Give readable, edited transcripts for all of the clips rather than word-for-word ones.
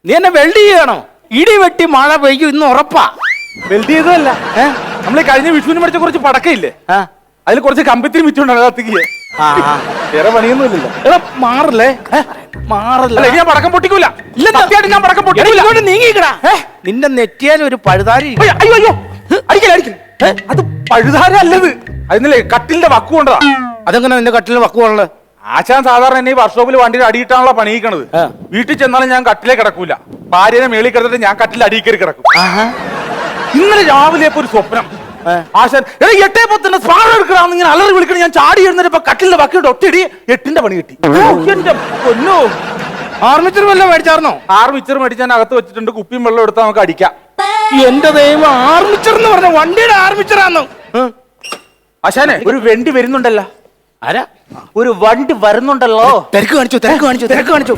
നീ എന്നെ വെൽഡ് ചെയ്യണോ? ഇടി വെട്ടി മഴ പെയ്യും ഇന്ന് ഉറപ്പാ. വെൽഡ് ചെയ്തതല്ല, നമ്മൾ കഴിഞ്ഞ വിഷുവിന് മേടിച്ച കുറച്ച് പടക്കയില്ലേ, അതിൽ കുറച്ച് കമ്പിത്തിരി മിച്ചുണ്ടോ കത്തിക്ക്. വേറെ പണിയൊന്നുമില്ലല്ലോ. എടാ മാറില്ലേ, മാറില്ല. ഞാൻ പടക്കം പൊട്ടിക്കൂല. ഇല്ല, സത്യമായിട്ട് ഞാൻ പടക്കം പൊട്ടിക്കൂല. നീങ്ങിക്കടാ. നിന്റെ നെറ്റിയാൽ ഒരു പഴുതാരി. അയ്യോ അയ്യോ, അടിക്കല അടിക്കല. അത് പഴുതാര അല്ലത്, അതിനല്ലേ കട്ടിലിന്റെ വക്കു കൊണ്ടതാ. അതെങ്ങനെ നിന്റെ കട്ടിലിന് വക്കുവാണല്ലോ? ആശാൻ സാധാരണ എന്നെ ഈ വർക്ക്ഷോപ്പിൽ വണ്ടിയിൽ അടിയിട്ടാണല്ലോ പണിയിക്കണത്. വീട്ടിൽ ചെന്നാലും ഞാൻ കട്ടിലേ കിടക്കൂല. ഭാര്യനെ മേളിൽ കിടന്നിട്ട് ഞാൻ കട്ടിൽ അടിയിൽ കയറി കിടക്കും. ഇന്നലെ രാവിലെ ഒരു സ്വപ്നം, ആശാൻ 8:10 സ്പാർ എടുക്കണമെന്ന് ഇങ്ങനെ അലറി വിളിക്കണം. ഞാൻ ചാടി എഴുന്നേരപ്പോ കട്ടിലിന്റെ വക്കിട്ട് ഒറ്റടി 8ന്റെ പണി കിട്ടി. എന്റെ പൊന്നോ, ആർമിച്ചർ വല്ലതും മേടിച്ചാർന്നോ? ആർമിച്ചർ മേടിച്ച് ഞാൻ അകത്ത് വെച്ചിട്ടുണ്ട്. കുപ്പിയും വെള്ളം എടുത്താൽ നമുക്ക് അടിക്കാം. എന്റെ ദൈവം, ആർമിച്ചർ എന്ന് പറഞ്ഞ വണ്ടിയുടെ ആർമിച്ചറാന്നോ? ആശാനെ, ഒരു വണ്ടി വരുന്നുണ്ടല്ലോ. ആരാ? ഒരു വണ്ടി വരുന്നുണ്ടല്ലോ. തിരക്ക് കാണിച്ചു, തിരക്ക് കാണിച്ചു, തിരക്ക് കാണിച്ചു.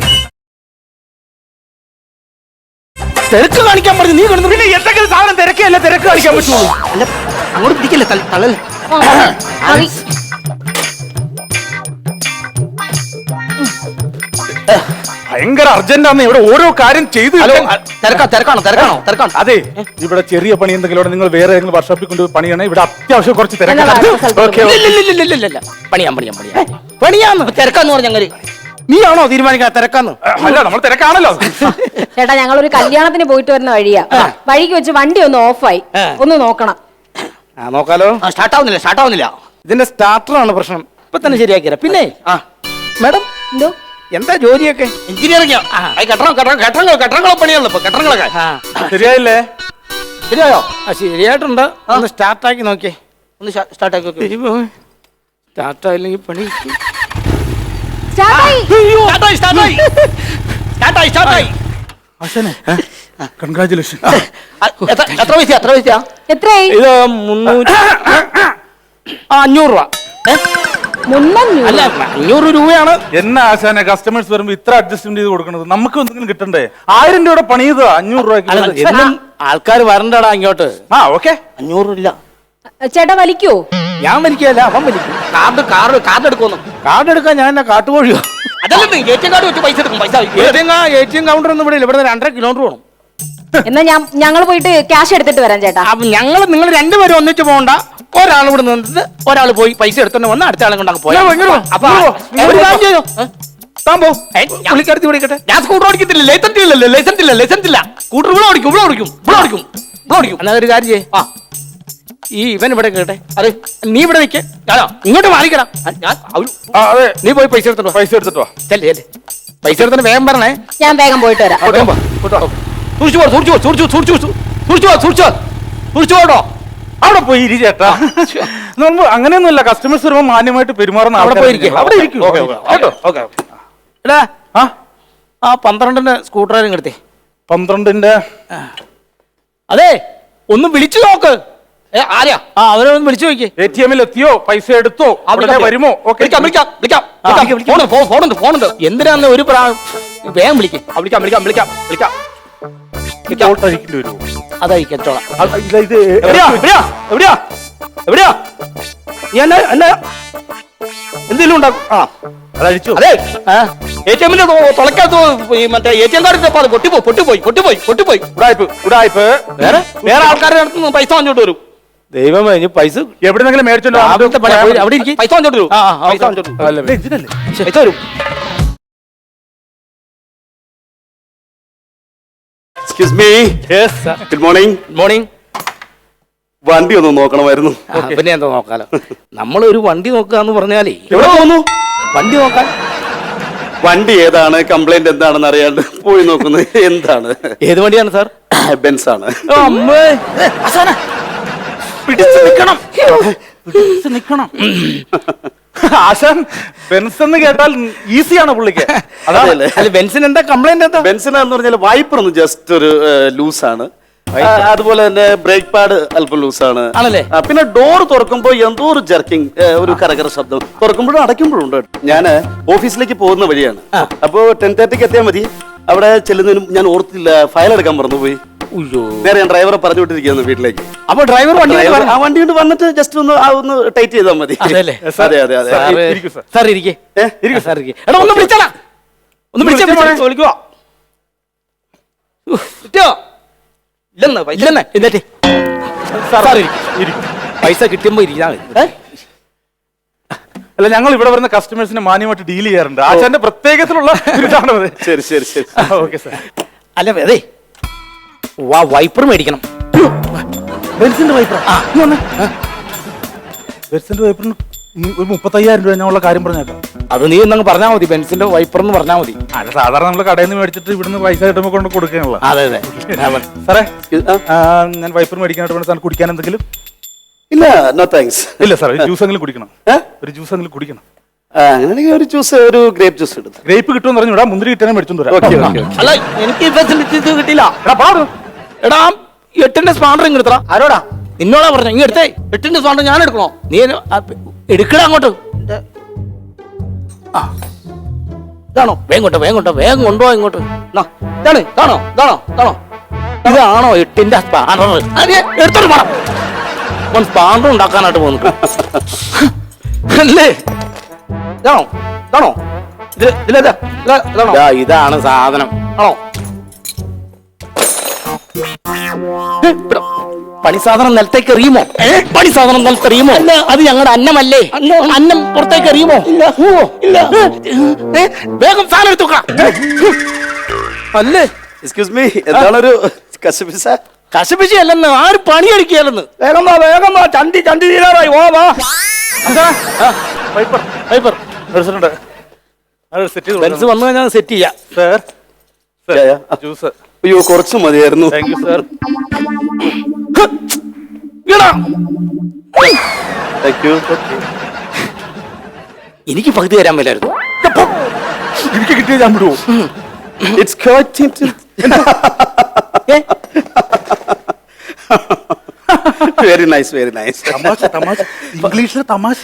തിരക്ക് കാണിക്കാൻ പറഞ്ഞു. നീ കിടന്നു. പിന്നെ എന്തെങ്കിലും സാധനം തിരക്കല്ല, തിരക്ക് കാണിക്കാൻ പറ്റുള്ളൂ. അല്ല, അങ്ങോട്ട് പിടിക്കല്ലേ, തള്ളല്ലേ. ഭയങ്കര അർജന്റാന്ന് ഇവിടെ ഓരോ കാര്യം ചെയ്തു. തിരക്കാണോ? അതെ, ഇവിടെ ചെറിയ പണി എന്തെങ്കിലും നിങ്ങൾ വേറെ ഏതെങ്കിലും വർക്ക്ഷോപ്പിൽ കൊണ്ട് പണിയണേ. ഇവിടെ അത്യാവശ്യം കുറച്ച് പണിയാന്ന്. തിരക്കാന്ന് പറഞ്ഞ നീയാണോ തീരുമാനിക്കാൻ തിരക്കാന്ന്? അല്ല, നമ്മൾ തിരക്കാണല്ലോ. ചേട്ടാ, ഞങ്ങളൊരു കല്യാണത്തിന് പോയിട്ട് വരുന്ന വഴിയാ. വഴിക്ക് വെച്ച് വണ്ടി ഒന്ന് ഓഫായി, ഒന്ന് നോക്കണം. നോക്കാലോ. സ്റ്റാർട്ടാവുന്നില്ല. ഇതിന്റെ സ്റ്റാർട്ടറാണ് പ്രശ്നം. ഇപ്പൊ തന്നെ ശരിയാക്കിയ. പിന്നെ മാഡം, എന്തോ എന്താ ജോലിയൊക്കെ? എഞ്ചിനീയറിംഗ്. കെട്ടങ്ങളോ പണിയാണല്ലോ ഇപ്പൊ, കെട്ടങ്ങളൊക്കെ. ശരിയായില്ലേ? ശരിയായോ? ശരിയായിട്ടുണ്ട്. ഒന്ന് സ്റ്റാർട്ടാക്കി നോക്കിയേ. ഒന്ന് സ്റ്റാർട്ടാക്കി നോക്കി. സ്റ്റാർട്ടായില്ലെങ്കിൽ പണി. കൺഗ്രാചുലേഷൻ. എത്ര പൈസ? എത്രയായി? ഇത് 500 രൂപ. 300? അല്ല, 500 രൂപയാണ്. എന്നാ ആശാനെ, കസ്റ്റമേഴ്സ് വരുമ്പോ ഇത്ര അഡ്ജസ്റ്റ്മെന്റ് ചെയ്ത് കൊടുക്കണത്? നമുക്ക് എന്തെങ്കിലും കിട്ടണ്ടേ? 1000 രൂപയുടെ പണി ചെയ്ത് 500 രൂപ. ആൾക്കാർ വരണ്ടടാ ഇങ്ങോട്ട്. ഓക്കെ. 500 ഇല്ല. ചേട്ടാ വലിക്കോ? ഞാൻ വലിക്കല്ല, അവൻ വലിക്കും. കാർഡ് എടുക്കുന്നു. കാർഡ് എടുക്കാൻ ഞാൻ എന്നാ കാട്ടുകോഴിയോ? അതല്ലേ ATM കാർഡ് വെച്ച് പൈസ എടുക്കും. ATM കൗണ്ടർ ഒന്നും ഇവിടെ ഇല്ല. ഇവിടെ 2.5 കിലോമീറ്റർ പോകണം. എന്നാ ഞങ്ങൾ പോയിട്ട് ക്യാഷ് എടുത്തിട്ട് വരാം ചേട്ടാ. നിങ്ങൾ രണ്ടുപേരും ഒന്നിച്ച് പോകണ്ട. ഒരാൾ ഇവിടെ നിന്നിട്ട് ഒരാൾ പോയി പൈസ എടുത്തോണ്ട് വന്ന് അടുത്ത ആളെ കൊണ്ടാക്കി പോയാ. പുള്ളിക്കടുത്ത് വിളിക്കട്ടെ. ഞാൻ സ്കൂട്ടർ ഓടിക്കത്തില്ല, ലൈസൻസ് ഇല്ല. സ്കൂട്ടർ ഇവിടെ ഓടിക്കും. എന്നാ ഒരു കാര്യം ചെയ്യേ, ഈ ഇവൻ ഇവിടെ കേട്ടെ. അത് നീ ഇവിടെ നിൽക്കേ, ഇങ്ങോട്ട് മാറിക്കണം. നീ പോയി പൈസ എടുത്തിട്ടോ. പൈസ എടുത്തിട്ടോ. ചെല്ലേ, പൈസ എടുത്തിട്ട് വേഗം പറഞ്ഞേ. ഞാൻ വേഗം പോയിട്ട് വരാം. സൂക്ഷിച്ചോട്ടോ. അവിടെ പോയി ഇരി ചേട്ടാ. അങ്ങനെയൊന്നുമില്ല, കസ്റ്റമേഴ്സ് വരുമ്പോ മാന്യമായിട്ട് പെരുമാറുന്ന അവിടെ പോയിരിക്കും. അവിടെ ഇരിക്കും. എടാ, ആ 12ന്റെ സ്കൂട്ടർ എടുത്തേ. 12ന്റെ അതെ, ഒന്ന് വിളിച്ചു നോക്ക്. ആരാ? അവരൊന്ന് വിളിച്ചു നോക്കി. ATM-ൽ എത്തിയോ, പൈസ എടുത്തോ, അവിടെ വരുമോ? ഫോണുണ്ട്. എന്തിനാന്ന് ഒരു വേഗം വിളിക്കും. വിളിക്കാം. അതായിരിക്കത്തോളാം. എവിടെയാ? എന്തെങ്കിലും ഉണ്ടാക്കും. അതഴിച്ചു. അതെ, ATM-ന്റെ തുളക്കകത്ത് മറ്റേ ATM കാർഡ് പൊട്ടിപ്പോയി. ഉടായ്പ്. വേറെ ആൾക്കാരുടെ അടുത്ത് പൈസ വാങ്ങിച്ചോട്ട് വരും. ദൈവമേ, ഇനി പൈസ എവിടെന്നെങ്കിലും മേടിച്ചോണ്ടോ. അവിടെ ഇരിക്കും. പൈസ വാങ്ങിച്ചോട്ട് വരും. പൈസ വരും. Excuse me. Good morning. വണ്ടി ഒന്ന് നോക്കണമായിരുന്നു. പിന്നെ എന്താ നോക്കാലോ. നമ്മളൊരു വണ്ടി നോക്കാന്ന് പറഞ്ഞാലേ എവിടെ പോകുന്നു? വണ്ടി നോക്കാൻ. വണ്ടി ഏതാണ്, കംപ്ലൈന്റ് എന്താണെന്ന് അറിയാണ്ട് പോയി നോക്കുന്നത് എന്താണ്? ഏത് വണ്ടിയാണ് സാർ? ബെൻസ് ആണ്. പിടിച്ചു നിക്കണം. ആശാൻ, ബെൻസ് എന്ന് കേട്ടാൽ ഈസിയാണ് പുള്ളിക്ക്. അതല്ലേ? അല്ല, ബെൻസിന് എന്താ കംപ്ലൈന്റ്? എന്താ ബെൻസിന് എന്ന് പറഞ്ഞാൽ വൈപ്പർ ഒന്ന് ജസ്റ്റ് ഒരു ലൂസാണ്. അതുപോലെ തന്നെ ബ്രേക്ക് പാഡ് അല്പം ലൂസാണ്. ആണല്ലേ? പിന്നെ ഡോർ തുറക്കുമ്പോ എന്തോ ഒരു ജർക്കിംഗ്, ഒരു കരകര ശബ്ദം തുറക്കുമ്പോഴും അടയ്ക്കുമ്പോഴും ഉണ്ട്. ഞാൻ ഓഫീസിലേക്ക് പോകുന്ന വഴിയാണ്. അപ്പോ 10:30 എത്തിയാൽ മതി. അവിടെ ചെല്ലുന്നതിനും ഞാൻ ഓർത്തില്ല, ഫയൽ എടുക്കാൻ മറന്നുപോയി. നേരെ ഞാൻ ഡ്രൈവറെ പറഞ്ഞു വിട്ടിരിക്കുന്നു വീട്ടിലേക്ക്. അപ്പൊ ഡ്രൈവർ വണ്ടി കൊണ്ട് വന്നിട്ട് ജസ്റ്റ് ഒന്ന് ടൈറ്റ് ചെയ്താൽ മതി. അതെ. സാർ ഇരിക്കേ. ഒന്ന് വിളിച്ചാ ഒന്ന് വിളിക്കുവാ ഇല്ലെന്ന് പൈസ ഇല്ലെന്നേ എന്നിട്ട് സാർ ഇരിക്കും. പൈസ കിട്ടുമ്പോ ഇരിക്കാ അല്ല ഞങ്ങൾ ഇവിടെ വരുന്ന കസ്റ്റമേഴ്സിനെ മാന്യമായിട്ട് ഡീൽ ചെയ്യാറുണ്ട്. ആശാന്റെ പ്രത്യേകത്തിലുള്ള ഇതാണ് അത്. ശരി ശരി ശരി. Okay sir. അല്ല അതെ വൈപ്പർ മേടിക്കണം. ബെൻസിന്റെ വൈപ്പർ ബെൻസിന്റെ വൈപ്പറിന് ഒരു 35,000 രൂപ ഞാനുള്ള കാര്യം പറഞ്ഞേക്കാം. അത് നീ ഒന്നങ്ങ് പറഞ്ഞാൽ മതി. ബെൻസിന്റെ വൈപ്പർ എന്ന് പറഞ്ഞാൽ മതി. അല്ല സാധാരണ നമ്മൾ കടയിൽ നിന്ന് മേടിച്ചിട്ട് ഇവിടുന്ന് പൈസ കിട്ടുമ്പോൾ കൊണ്ട് കൊടുക്കാനുള്ള. അതെ അതെ സാറേ ഞാൻ വൈപ്പർ മേടിക്കാനായിട്ട് വേണം. സാർ കുടിക്കാൻ എന്തെങ്കിലും? ഇല്ല, നോ താങ്ക്സ്. ഇല്ല സാർ, ഒരു ജ്യൂസ് എങ്കിലും കുടിക്കണം. ഒരു ജ്യൂസ് എങ്കിലും കുടിക്കണം. അങ്ങനെയാണെങ്കിൽ ഒരു ജ്യൂസ്, ഒരു ഗ്രേപ്പ് ജ്യൂസ് എടുത്തു. ഗ്രേപ്പ് കിട്ടുമെന്ന് പറഞ്ഞു വിടാം. മുന്തിരി കിട്ടാൻ മേടിച്ചോണ്ട് വരാം. Okay okay. അല്ല എനിക്ക് ഫെസിലിറ്റീസ് കിട്ടിയില്ല. എടാ 8ന്റെ സ്പാണ്ടർ ഇങ്ങ് എടുത്തടാ. ആരോടാ? നിന്നോടാ പറഞ്ഞ ഇങ്ങ് എടുത്തേ. 8ന്റെ സ്പാണ്ടർ ഞാൻ എടുക്കണോ? നീ എടുക്കടാ അങ്ങോട്ട്. ഇതാണോ? വേഗം കൊണ്ടോ വേഗം കൊണ്ടോ വേഗം കൊണ്ടോ ഇങ്ങോട്ട്. ഇതാണ് ഇതാണോ ഇതാണോ ഇതാണോ ഇതാണോ 8ന്റെ സ്പാണ്ടർ? എടുത്തോട്ട് പോണം. സ്പാണ്ടർ ഉണ്ടാക്കാനായിട്ട് പോകുന്നു അല്ലേ? ഇതാണോ ഇതാണോ ഇതാണോ? ഇതാണ് സാധനം. ആണോ? പണി സാധനം നിലത്തേക്ക് എറിയുമോ? പണി സാധനം നിലത്ത് എറിയുമോ? അത് ഞങ്ങളുടെ അന്നമല്ലേ? അന്നം പുറത്തേക്ക് എറിയുമോ? വേഗം സാധനം എടുത്തു അല്ലേ? എക്സ്ക്യൂസ് മീ, എന്താണ് ഒരു കശപിശ? കശപിശി അല്ലെന്ന്, ആര് പണിയെടുക്കുകയല്ലെന്ന്. വേഗം വാ വേഗം വാ. ചണ്ടി ചണ്ടി തീരാറായി. ഓ വാ. വൈപ്പർ വൈപ്പർ എടുത്തിട്ടുണ്ട്. അത് സെറ്റ് ചെയ്ത് ബെൻസ് വന്നു കഴിഞ്ഞാൽ സെറ്റ് ചെയ്യാം. സാർ. ജ്യൂസ്. അയ്യോ കുറച്ച് മതിയായിരുന്നു. Thank you sir. Thank you. എനിക്ക് പകുതി തരാൻ മേലായിരുന്നു. എനിക്ക് കിട്ടിയ ഞാൻ വിടുവോ? It's quite very nice very nice. തമാശ തമാശ ഇംഗ്ലീഷിലെ തമാശ.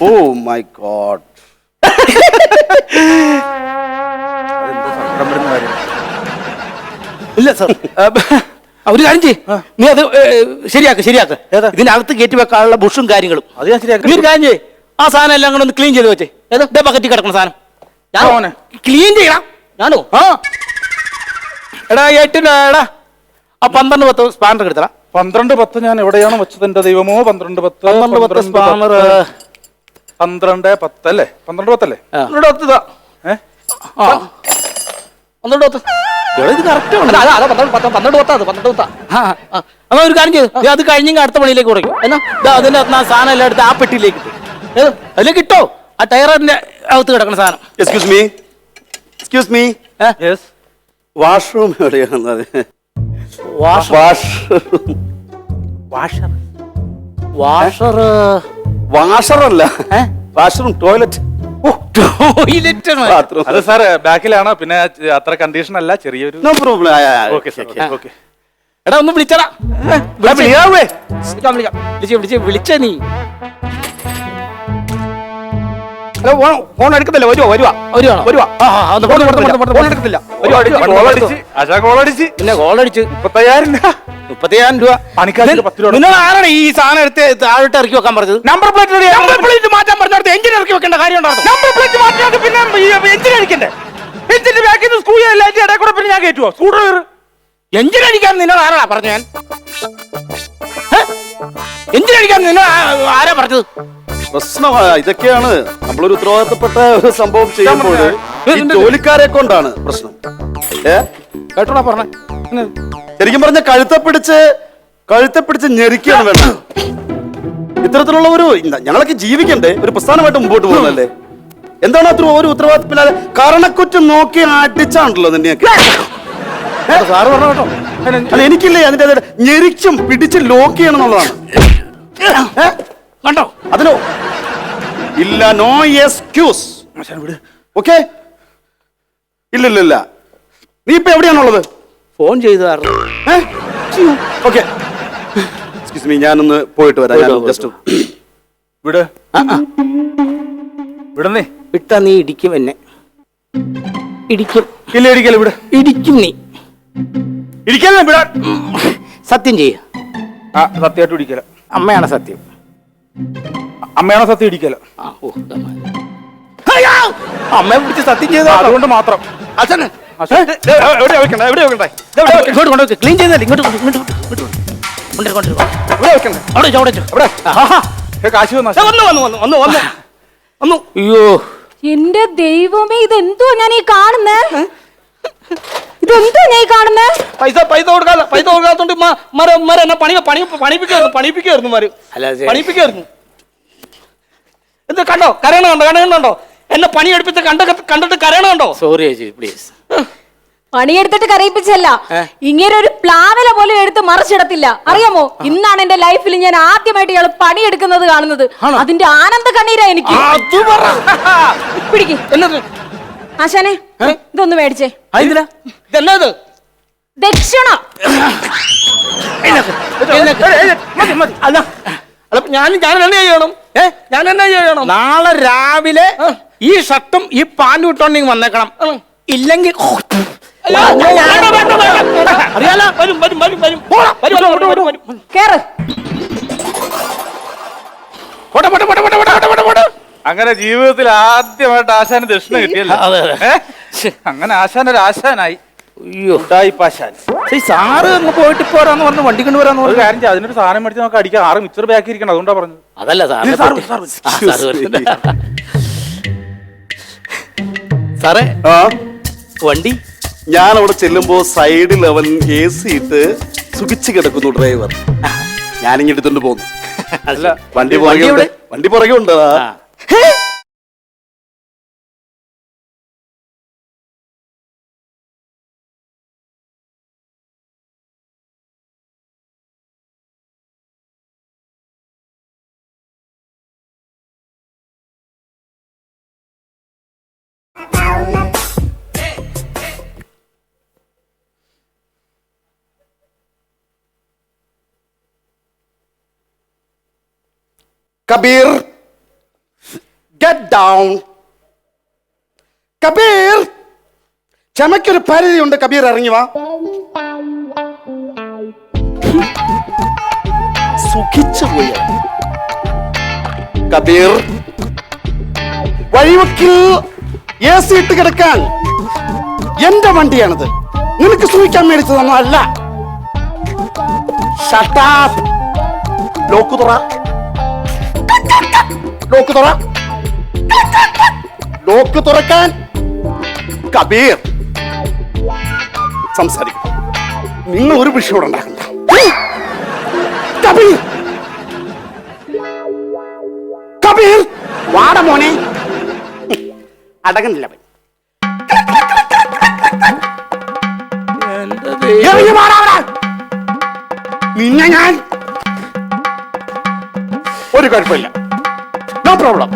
Oh my God. ഇല്ല സാർ, ഒരു കാര്യം ചെയ്യ്. നീ അത് ശരിയാക്ക് ശരിയാക്ക്. ഇതിനകത്ത് കയറ്റി വെക്കാനുള്ള ബുഷും കാര്യങ്ങളും അത് ഞാൻ ശരിയാക്കി. നീ ഒരു കാര്യം ചെയ്യ്. ആ സാധനം എല്ലാം കൂടെ ഒന്ന് ക്ലീൻ ചെയ്ത് വെച്ചേ. ഏതോ ബക്കറ്റിൽ കിടക്കുന്ന സാധനം മോനെ. ക്ലീൻ ചെയ്യണം. ഞാനോ? ആ എടാ 8ന്റെ എടാ ആ 12-10 സ്പാനർ എടുത്തടാ. 12-10 ഞാൻ എവിടെയാണ് വെച്ചത് എന്റെ ദൈവമോ? 12-10 12-10 സ്പാനർ 12-10 അല്ലേ? 12-10 അല്ലേ? ഇത് കറക്റ്റ് എന്നാ ഒരു കാര്യം ചെയ്തു. അത് കഴിഞ്ഞെങ്കിൽ അടുത്ത പണിയിലേക്ക് കുറയ്ക്കും. എന്നാ അതിന്റെ അകത്ത് ആ സാധനം എല്ലാം എടുത്ത് ആ പെട്ടിയിലേക്ക് ഇട്ടു. അതിലേക്ക് ഇട്ടോ. ആ ടയറിന്റെ അകത്ത് കിടക്കുന്ന സാധനം. Excuse me, excuse me. Yes. Washroom എവിടെയാണ്? വാഷർ വാഷറല്ല, വാഷ്റൂം, ടോയ്ലറ്റ്. Toilet bathroom. അത് സാർ ബാക്കിലാണ്. പിന്നെ അത്ര കണ്ടീഷൻ അല്ല, ചെറിയൊരു. No problem. Okay sir. Okay. എടാ ഒന്ന് വിളിച്ചടാ. വിളിച്ചേ നീ. ഹലോ ഫോൺ എടുക്കുന്നില്ല. വരുവാ എടുക്കുന്നില്ല. ആശാ കോളടിച്ച്. പിന്നെ കോളടിച്ച് 35,000 രൂപ. പണിക്കാർക്ക് 10 രൂപ. നിങ്ങൾ ആരാണ് ഈ സാധനം എടുത്ത് താഴോട്ട് ഇറക്കി വെക്കാൻ പറഞ്ഞത്? നമ്പർ പ്ലേറ്റ് മാറ്റാൻ പറഞ്ഞിടത്ത് എഞ്ചിൻ ഇറക്കി വെക്കേണ്ട കാര്യം ഉണ്ടായിരുന്നു. നമ്പർ പ്ലേറ്റ് മാറ്റിയാൽ പിന്നെ എഞ്ചിൻ അടിക്കണ്ടേ? എഞ്ചിന്റെ ബാക്കിൽ നിന്ന് സ്ക്രൂ ഇടയിൽ കൂടെ പിന്നെ ഞാൻ കയറ്റുവോ? സ്ക്രൂ ഡ്രൈവർ എഞ്ചിൻ അടിക്കാൻ നിങ്ങൾ ആരാ പറഞ്ഞു? ഞാൻ എഞ്ചിൻ അടിക്കാൻ നിങ്ങൾ ആരാ പറഞ്ഞത്? പ്രശ്നം ഇതൊക്കെയാണ്. നമ്മളൊരു ഉത്തരവാദിത്തപ്പെട്ട ഒരു സംഭവം ചെയ്യുമ്പോൾ ഈ ജോലിക്കാരെ കൊണ്ടാണ് പ്രശ്നം. കേട്ടോടാ പറഞ്ഞ. ശരിക്കും പറഞ്ഞ കഴുത്തെ പിടിച്ച് ഞെരിക്കുകയാണ് വേണം. ഇത്തരത്തിലുള്ള ഒരു ഞങ്ങളൊക്കെ ജീവിക്കണ്ടേ? ഒരു പ്രസ്ഥാനമായിട്ട് മുമ്പോട്ട് പോകുന്നല്ലേ? എന്താണ് അത്ര ഒരു ഉത്തരവാദിത്തമില്ലാതെ കരണക്കുറ്റം നോക്കി അടിച്ചാണല്ലോ നിന്നെയൊക്കെ. സാറ് പറഞ്ഞു കേട്ടോ. അല്ല എനിക്കില്ലേ അതിന്റെ ഞെരിച്ചും പിടിച്ച് ലോക്ക് ചെയ്യണം എന്നുള്ളതാണ്. കണ്ടോ? അതിനോ ഇല്ല, നോ എക്സ്ക്യൂസ്. ഓക്കെ, ഇല്ല. നീ ഇപ്പൊ എവിടെയാണുള്ളത്? ഫോൺ ചെയ്തു കാരണം. ഓക്കെ, എക്സ്ക്യൂസ് മീ, ഞാനൊന്ന് പോയിട്ട് വരാം. ജസ്റ്റ് വിട്. വിടുന്നേ. വിട്ടാ നീ ഇടിക്കും എന്നെ. ഇടിക്കും. ഇല്ല, ഇടിക്കല. വിട്. ഇടിക്കും നീ. ഇടിക്കല. വിടാ. സത്യം ചെയ്യ. സത്യമായിട്ട് ഇടിക്കല. അമ്മയാണ് സത്യം. അമ്മയാണോ സത്യം? ഇടിക്കല. അമ്മയെ പിടിച്ച് സത്യം ചെയ്തോ. അതുകൊണ്ട് മാത്രം. അച്ഛനെ എവിടെയാ വെക്കണ്ടേ? എവിടെയാ വെക്കണ്ടേ? ഇങ്ങോട്ട് കൊണ്ടുവെക്ക്. ക്ലീൻ ചെയ്തല്ലേ? ഇങ്ങോട്ട് എവിടെയാ വെക്കണ്ടേ? അവിടെ വെച്ചോ. എവിടെ? കാശി വന്നാ വന്നു. അയ്യോ, എന്റെ ദൈവമേ, ഇതെന്തോ ഞാൻ ഈ കാണുന്നേ? ഇതെന്തോ ഞാൻ ഈ കാണുന്നേ? പൈസ കൊടുക്കാത്തോണ്ട് എന്നെ പണിപ്പിക്കായിരുന്നു പണിപ്പിക്കായിരുന്നു. എന്ത് കണ്ടോ? കരയണുണ്ടോ? എന്നെ പണിയെടുപ്പിച്ച് കണ്ടിട്ട് കരയണുണ്ടോ? സോറി ചേച്ചി, പ്ലീസ്. പണിയെടുത്തിട്ട് കരയിപ്പിച്ചല്ല, ഇങ്ങനെ ഒരു പ്ലാവില പോലും എടുത്ത് മറിച്ചിടത്തില്ല. അറിയാമോ, ഇന്നാണ് എന്റെ ലൈഫിൽ ഞാൻ ആദ്യമായിട്ട് ഇയാൾ പണിയെടുക്കുന്നത് കാണുന്നത്. അതിന്റെ ആനന്ദ കണ്ണീരാ എനിക്ക്. പിടിക്ക് ആശാനെ, ഇതൊന്ന് മേടിച്ചേ. ഇതെന്നാ ഇത്? ദക്ഷിണ. ഞാൻ എന്നാ ചെയ്യണം? ഞാൻ എന്നാ ചെയ്യണം? നാളെ രാവിലെ ഈ ഷർട്ടും ഈ പാൻറ് ഇട്ടോണ്ടെങ്കിൽ വന്നേക്കണം. ഇല്ലെങ്കിൽ അറിയാലോ, വരും. കേറ്. അങ്ങനെ ജീവിതത്തിൽ ആദ്യമായിട്ട് ആശാന് ദക്ഷിണ കിട്ടിയല്ലോ. അങ്ങനെ ആശാൻ ഒരു ആശാനായി. ആശാൻ സാറ് അങ്ങ് പോയിട്ട് പോരാന്ന് പറഞ്ഞ് വണ്ടി കൊണ്ടുവരാന്ന് ഒരു കാര്യം ചെയ്യാം, അതിനൊരു സാധനം മേടിച്ച് നമുക്ക് അടിക്കാം. 6 മിച്ചർ ബാക്കി ഇരിക്കണം, അതുകൊണ്ടാ പറഞ്ഞത്. അതല്ല സാറേ, വണ്ടി ഞാൻ അവിടെ ചെല്ലുമ്പോ സൈഡിൽ അവൻ AC ഇട്ട് സുഖിച്ച് കിടക്കുന്നു ഡ്രൈവർ. ഞാനിങ്ങ് എടുത്തോണ്ട് പോന്നു. അല്ല, വണ്ടി പുറകെ ഉണ്ട്. Kabir, get down. കബീർ, ക്ഷമയ്ക്കൊരു പരിധിയുണ്ട്. കബീർ ഇറങ്ങി വാ. സുഖിച്ചു പോയ കബീർ, വഴിവക്കിൽ AC ഇട്ട് കിടക്കാൻ എന്റെ വണ്ടിയാണിത്. നിനക്ക് സൂഹിക്കാൻ മേടിച്ചതൊന്നും അല്ല. Shut up. ലോക്ക് തുറ. ലോക്ക് തുറക്കാൻ. കബീർ, സംസാരിക്കും. നിങ്ങൾ ഒരു വിഷയം ഇവിടെ ഉണ്ടാക്കണ്ട. കബീർ, വാട മോനെ. അടങ്ങുന്നില്ല. നിന്നെ ഞാൻ ഒരു കുഴപ്പമില്ല. No problem.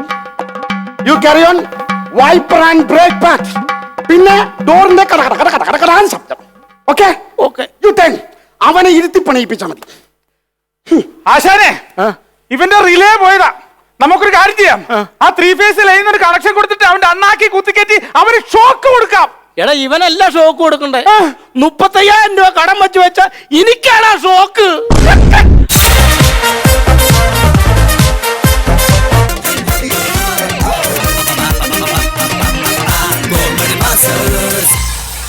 You carry on. Wiper and brake pad. പിന്നെ ഡോറിന്റെ കടകടാൻ ശബ്ദം. ഓക്കെ യു ടെൻ. അവനെ ഇരുത്തി പണിയിപ്പിച്ചാൽ മതി. ആശാനെ, ഇവന്റെ റിലേ പോയതാ. നമുക്കൊരു കാര്യം ചെയ്യാം. ആ 3 ഫേസ് ലൈനിൽ ഒരു കണക്ഷൻ കൊടുത്തിട്ട് അവന്റെ അണ്ണാക്കി കുത്തിക്കറ്റി അവന് ഷോക്ക് കൊടുക്കാം. എടാ, ഇവനല്ല ഷോക്ക് കൊടുക്കണ്ടേ. 35,000 രൂപ കടം വെച്ച് എനിക്കാണ് ആ ഷോക്ക്.